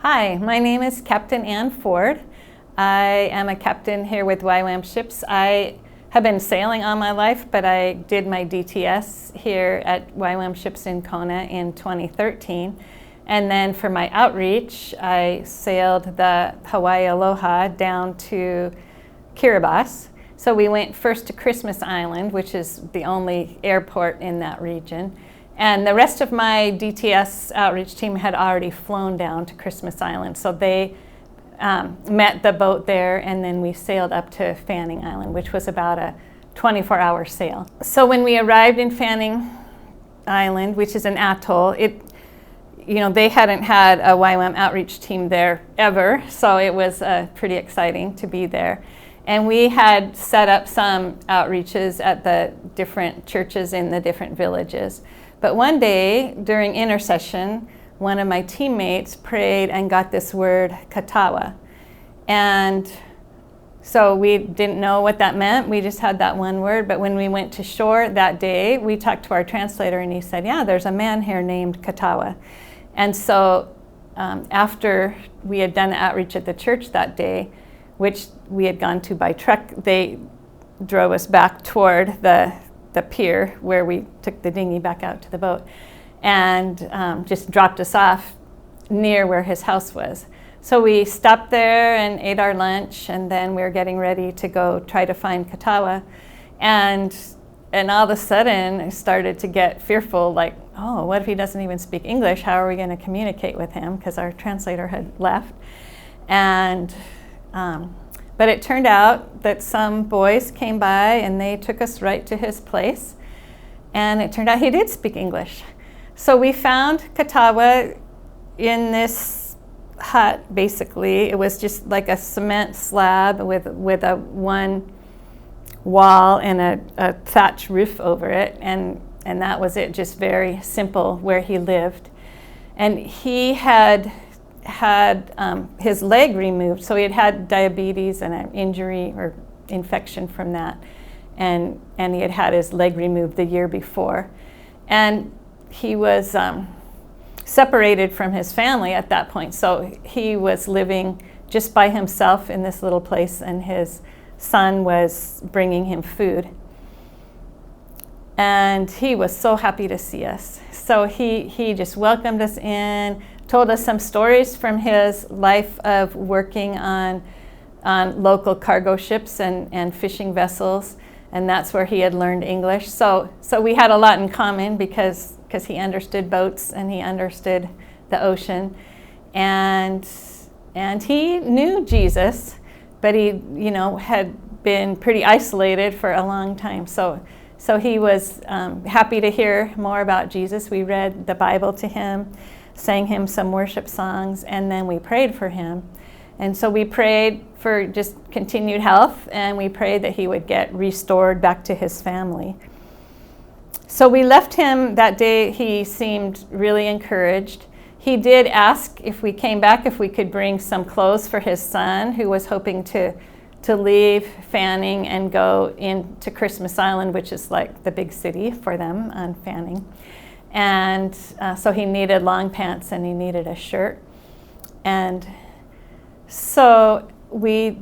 Hi, my name is Captain Ann Ford. I am a captain here with YWAM Ships. I have been sailing all my life, but I did my DTS here at YWAM Ships in Kona in 2013. And then for my outreach, I sailed the Hawaii Aloha down to Kiribati. So we went first to Christmas Island, which is the only airport in that region. And the rest of my DTS outreach team had already flown down to Christmas Island. So they met the boat there, and then we sailed up to Fanning Island, which was about a 24-hour sail. So when we arrived in Fanning Island, which is an atoll, they hadn't had a YWAM outreach team there ever, so it was pretty exciting to be there. And we had set up some outreaches at the different churches in the different villages. But one day during intercession, one of my teammates prayed and got this word, Katawa. And so we didn't know what that meant. We just had that one word. But when we went to shore that day, we talked to our translator, and he said, yeah, there's a man here named Katawa. And so after we had done the outreach at the church that day, which we had gone to by truck, they drove us back toward the pier where we took the dinghy back out to the boat, and just dropped us off near where his house was. So we stopped there and ate our lunch, and then we were getting ready to go try to find Katawa. And all of a sudden I started to get fearful, like, oh, what if he doesn't even speak English? How are we going to communicate with him? Because our translator had left. And but it turned out that some boys came by and they took us right to his place. And it turned out he did speak English. So we found Katawa in this hut, basically. It was just like a cement slab with a one wall and a thatch roof over it. And that was it, just very simple where he lived. And he had his leg removed, so he had diabetes and an injury or infection from that, and he had his leg removed the year before, and he was separated from his family at that point, so he was living just by himself in this little place, and his son was bringing him food, and he was so happy to see us. So he just welcomed us in, told us some stories from his life of working on local cargo ships and fishing vessels, and that's where he had learned English. So we had a lot in common because he understood boats and he understood the ocean, and he knew Jesus, but he had been pretty isolated for a long time. So he was happy to hear more about Jesus. We read the Bible to him, sang him some worship songs, and then we prayed for him. And so we prayed for just continued health, and we prayed that he would get restored back to his family. So we left him that day. He seemed really encouraged. He did ask if we came back if we could bring some clothes for his son, who was hoping to leave Fanning and go into Christmas Island, which is like the big city for them on Fanning. And so he needed long pants and he needed a shirt. And so we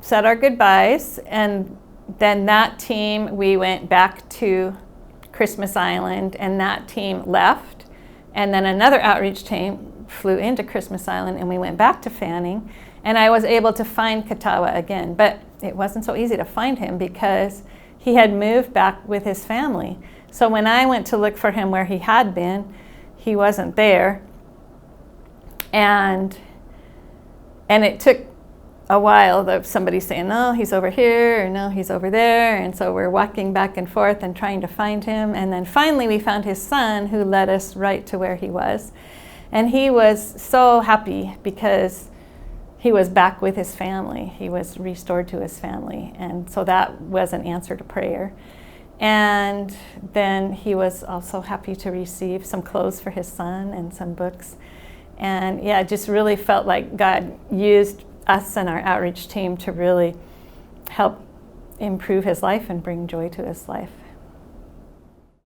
said our goodbyes, and then that team, we went back to Christmas Island, and that team left. And then another outreach team flew into Christmas Island, and we went back to Fanning. And I was able to find Katawa again, but it wasn't so easy to find him because he had moved back with his family. So when I went to look for him where he had been, he wasn't there. And it took a while of somebody saying, no, he's over here, or no, he's over there. And so we're walking back and forth and trying to find him. And then finally we found his son, who led us right to where he was. And he was so happy because he was back with his family. He was restored to his family. And so that was an answer to prayer. And then he was also happy to receive some clothes for his son and some books. And yeah, it just really felt like God used us and our outreach team to really help improve his life and bring joy to his life.